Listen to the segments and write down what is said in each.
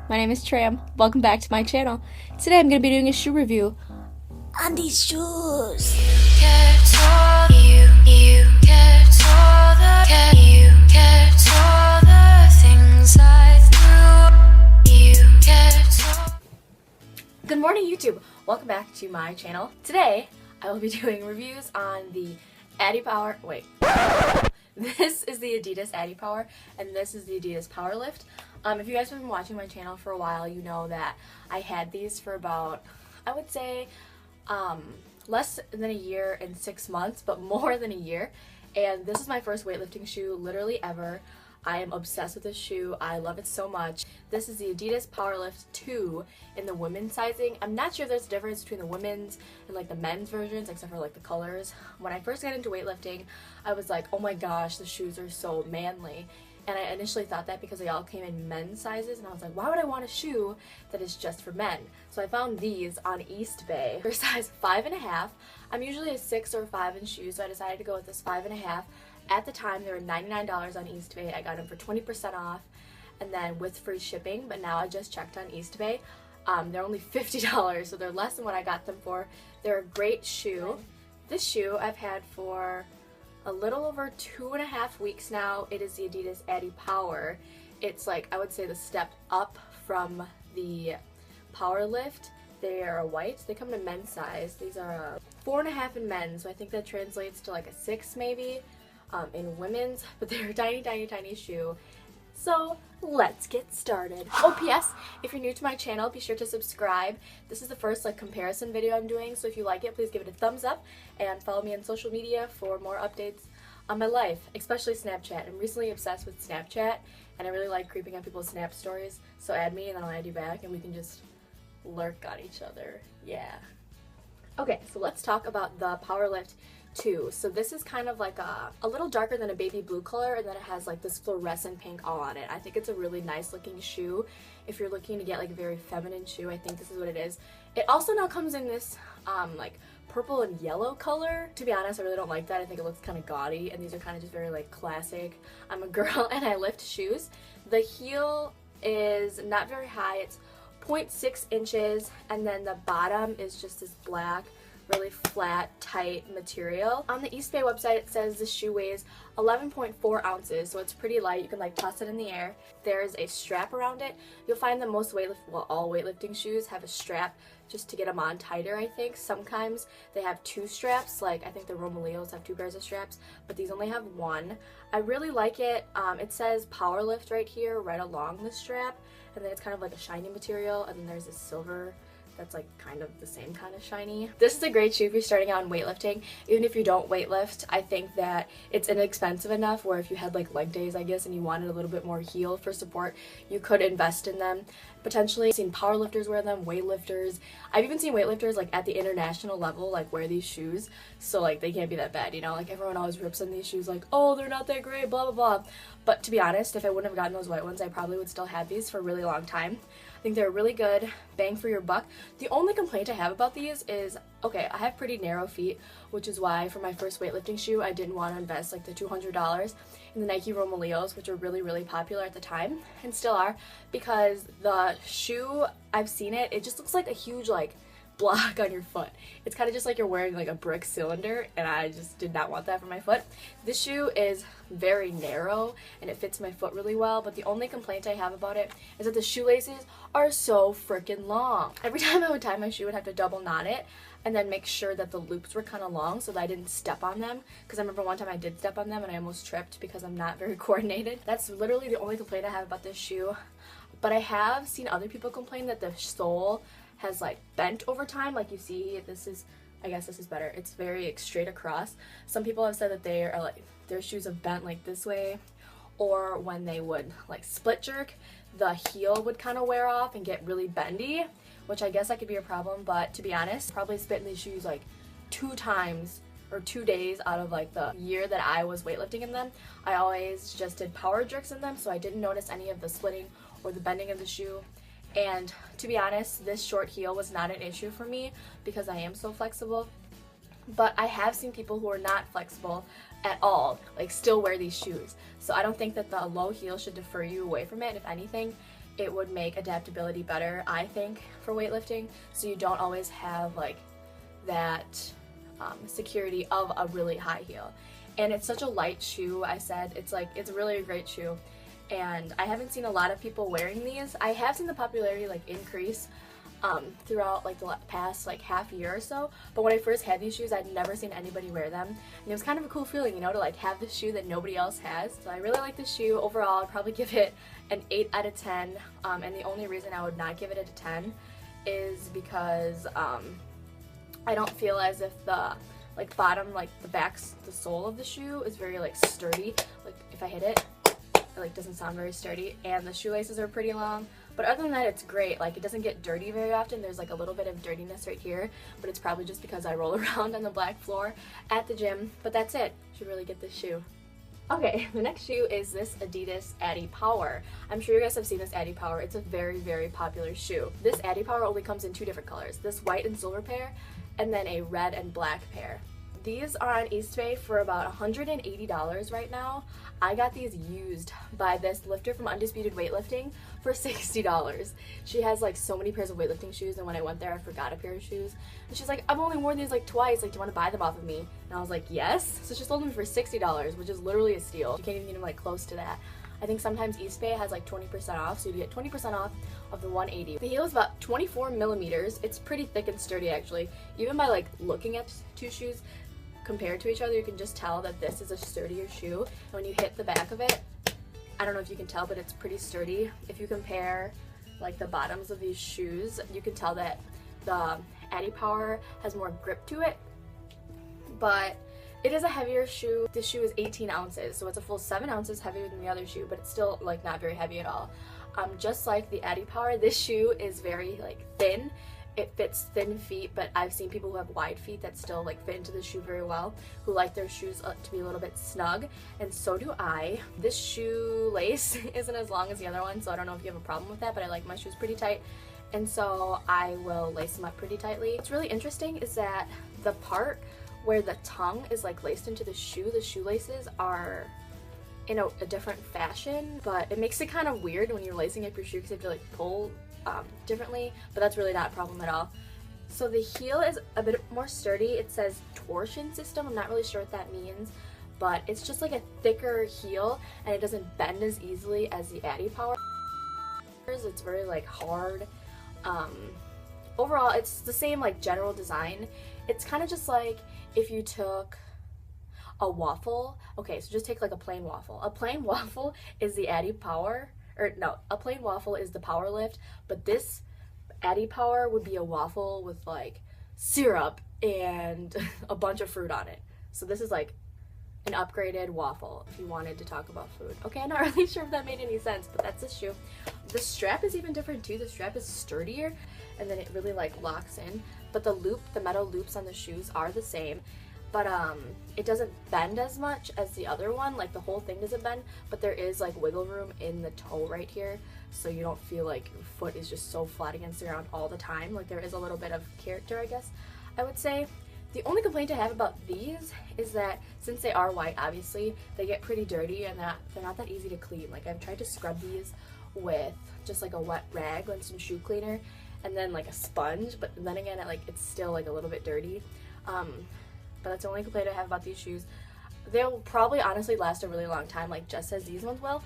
my name is Tram. Welcome back to my channel. Today I'm going to be doing a shoe review on these shoes. Good morning, YouTube. Welcome back to my channel. Today I will be doing reviews on the Adipower. Wait. This is the Adidas Adipower, and this is the Adidas Powerlift. If you guys have been watching my channel for a while, you know that I had these for about, I would say, less than a year and 6 months, but more than a year. And this is my first weightlifting shoe, literally ever. I am obsessed with this shoe. I love it so much. This is the Adidas Powerlift 2 in the women's sizing. I'm not sure if there's a difference between the women's and like the men's versions, except for like the colors. When I first got into weightlifting, I was like, oh my gosh, the shoes are so manly. And I initially thought that because they all came in men's sizes, and I was like, why would I want a shoe that is just for men? So I found these on Eastbay. They're size 5.5. I'm usually a 6 or 5 in shoes, so I decided to go with this 5.5. At the time, they were $99 on Eastbay. I got them for 20% off, and then with free shipping. But now I just checked on Eastbay. They're only $50, so they're less than what I got them for. They're a great shoe. This shoe I've had for a little over 2.5 weeks now. It is the Adidas Adipower. It's like, I would say, the step up from the Powerlift. They are white. They come in men's size. These are a 4.5 in men's, so I think that translates to like a 6 maybe. In women's, but they're a tiny shoe. So let's get started. Oh, P.S. if you're new to my channel, be sure to subscribe. This is the first like comparison video I'm doing, so if you like it, please give it a thumbs up and follow me on social media for more updates on my life, especially Snapchat. I'm recently obsessed with Snapchat, and I really like creeping on people's Snap stories, so add me and then I'll add you back and we can just lurk on each other. Yeah. Okay, so let's talk about the Powerlift 2. So this is kind of like a little darker than a baby blue color, and then it has like this fluorescent pink all on it. I think it's a really nice looking shoe. If you're looking to get like a very feminine shoe, I think this is what it is. It also now comes in this like purple and yellow color. To be honest, I really don't like that. I think it looks kind of gaudy, and these are kind of just very like classic. I'm a girl and I lift shoes. The heel is not very high. It's 0.6 inches, and then the bottom is just this black, really flat, tight material. On the Eastbay website, it says the shoe weighs 11.4 ounces, so it's pretty light. You can like toss it in the air. There's a strap around it. You'll find that most all weightlifting shoes have a strap just to get them on tighter, I think. Sometimes they have 2 straps, like I think the Romaleos have 2 pairs of straps, but these only have 1. I really like it. It says Powerlift right here, right along the strap, and then it's kind of like a shiny material, and then there's this silver that's like kind of the same kind of shiny. This is a great shoe if you're starting out in weightlifting. Even if you don't weightlift, I think that it's inexpensive enough where if you had like leg days, I guess, and you wanted a little bit more heel for support, you could invest in them. Potentially, I've seen powerlifters wear them, weightlifters. I've even seen weightlifters like at the international level like wear these shoes, so like they can't be that bad, you know? Like everyone always rips on these shoes like, oh, they're not that great, blah blah blah. But to be honest, if I wouldn't have gotten those white ones, I probably would still have these for a really long time. I think they're really good, bang for your buck. The only complaint I have about these is, okay, I have pretty narrow feet, which is why for my first weightlifting shoe, I didn't want to invest like the $200 in the Nike Romaleos, which are really popular at the time, and still are, because the shoe, I've seen it, it just looks like a huge like block on your foot. It's kind of just like you're wearing like a brick cylinder, and I just did not want that for my foot. This shoe is very narrow and it fits my foot really well, but the only complaint I have about it is that the shoelaces are so freaking long. Every time I would tie my shoe, I'd have to double knot it and then make sure that the loops were kind of long so that I didn't step on them, because I remember one time I did step on them and I almost tripped because I'm not very coordinated. That's literally the only complaint I have about this shoe. But I have seen other people complain that the sole has like bent over time, like you see. This is, I guess this is better. It's very like, straight across. Some people have said that they are like, their shoes have bent like this way, or when they would like split jerk, the heel would kind of wear off and get really bendy, which I guess that could be a problem. But to be honest, probably spit in these shoes like 2 times or 2 days out of like the year that I was weightlifting in them. I always just did power jerks in them, so I didn't notice any of the splitting or the bending of the shoe. And to be honest, this short heel was not an issue for me because I am so flexible. But I have seen people who are not flexible at all, like still wear these shoes. So I don't think that the low heel should deter you away from it. If anything, it would make adaptability better, I think, for weightlifting, so you don't always have like that security of a really high heel. And it's such a light shoe. I said it's really a great shoe, and I haven't seen a lot of people wearing these. I have seen the popularity like increase throughout like the past like half year or so, but when I first had these shoes, I'd never seen anybody wear them, and it was kind of a cool feeling, you know, to like have this shoe that nobody else has. So I really like this shoe. Overall, I'd probably give it an 8 out of 10, and the only reason I would not give it a 10 is because I don't feel as if the like bottom, like the sole of the shoe is very like sturdy. Like if I hit it, it like doesn't sound very sturdy, and the shoelaces are pretty long. But other than that, it's great. Like, it doesn't get dirty very often. There's like a little bit of dirtiness right here, but it's probably just because I roll around on the black floor at the gym. But that's it. You should really get this shoe. Okay, the next shoe is this Adidas Adipower. I'm sure you guys have seen this Adipower. It's a very, very popular shoe. This Adipower only comes in 2 different colors, this white and silver pair, and then a red and black pair. These are on Eastbay for about $180 right now. I got these used by this lifter from Undisputed Weightlifting for $60. She has like so many pairs of weightlifting shoes, and when I went there I forgot a pair of shoes. And she's like, I've only worn these like twice, like do you want to buy them off of me? And I was like, yes. So she sold them for $60, which is literally a steal. You can't even get them like close to that. I think sometimes Eastbay has like 20% off, so you get 20% off of the 180. The heel is about 24 millimeters. It's pretty thick and sturdy actually. Even by like looking at 2 shoes compared to each other, you can just tell that this is a sturdier shoe. And when you hit the back of it, I don't know if you can tell, but it's pretty sturdy. If you compare like the bottoms of these shoes, you can tell that the Adipower has more grip to it, but it is a heavier shoe. This shoe is 18 ounces, so it's a full 7 ounces heavier than the other shoe, but it's still like not very heavy at all. Just like the Adipower, this shoe is very like thin. It fits thin feet, but I've seen people who have wide feet that still like fit into the shoe very well, who like their shoes to be a little bit snug, and so do I. This shoelace isn't as long as the other one, so I don't know if you have a problem with that, but I like my shoes pretty tight, and so I will lace them up pretty tightly. What's really interesting is that the part where the tongue is like laced into the shoelaces are in a different fashion, but it makes it kind of weird when you're lacing up your shoe because you have to like pull differently, but that's really not a problem at all. So the heel is a bit more sturdy. It says torsion system. I'm not really sure what that means, but it's just like a thicker heel, and it doesn't bend as easily as the Adipower. It's very like hard. Overall, it's the same like general design. It's kind of just like if you took a waffle. Okay, so just take like a plain waffle. A plain waffle is the Adipower. Or no, a plain waffle is the Powerlift, but this Adipower would be a waffle with like syrup and a bunch of fruit on it. So this is like an upgraded waffle if you wanted to talk about food. Okay, I'm not really sure if that made any sense, but that's the shoe. The strap is even different too. The strap is sturdier, and then it really like locks in, but the metal loops on the shoes are the same. But it doesn't bend as much as the other one. Like the whole thing doesn't bend, but there is like wiggle room in the toe right here, so you don't feel like your foot is just so flat against the ground all the time. Like there is a little bit of character, I guess I would say. The only complaint I have about these is that since they are white, obviously, they get pretty dirty, and they're not that easy to clean. Like I've tried to scrub these with just like a wet rag and some shoe cleaner, and then like a sponge, but then again, it's still like a little bit dirty. But that's the only complaint I have about these shoes. They'll probably honestly last a really long time, like just as these ones will.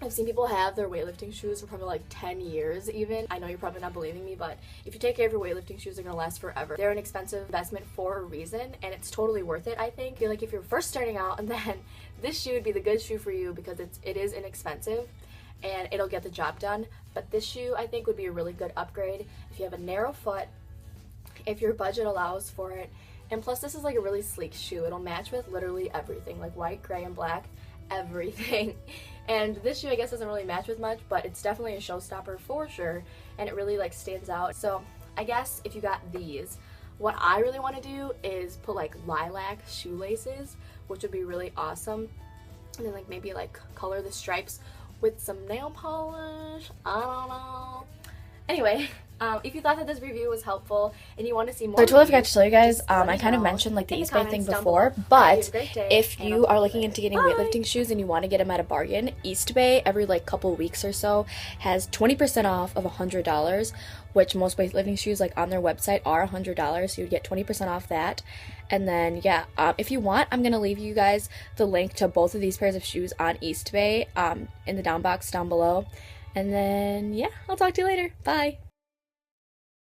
I've seen people have their weightlifting shoes for probably like 10 years even. I know you're probably not believing me, but if you take care of your weightlifting shoes, they're gonna last forever. They're an expensive investment for a reason, and it's totally worth it, I think. I feel like if you're first starting out, and then this shoe would be the good shoe for you because it is inexpensive and it'll get the job done. But this shoe, I think, would be a really good upgrade if you have a narrow foot, if your budget allows for it. And plus, this is like a really sleek shoe. It'll match with literally everything, like white, gray, and black, everything. And this shoe, I guess, doesn't really match with much, but it's definitely a showstopper for sure, and it really like stands out. So I guess if you got these, what I really want to do is put like lilac shoelaces, which would be really awesome, and then like maybe like color the stripes with some nail polish. I don't know. Anyway, If you thought that this review was helpful and you want to see more, So I totally forgot to tell you guys, just let I me kind of know mentioned like the in the East Bay thing comments down before, below. but Have a great day, if and you I'll are see looking later. into getting Bye. weightlifting shoes and you want to get them at a bargain, East Bay every like couple weeks or so has 20% off of $100, which most weightlifting shoes like on their website are $100, so you'd get 20% off that. And then yeah, if you want, I'm gonna leave you guys the link to both of these pairs of shoes on East Bay in the down box down below. And then yeah, I'll talk to you later. Bye.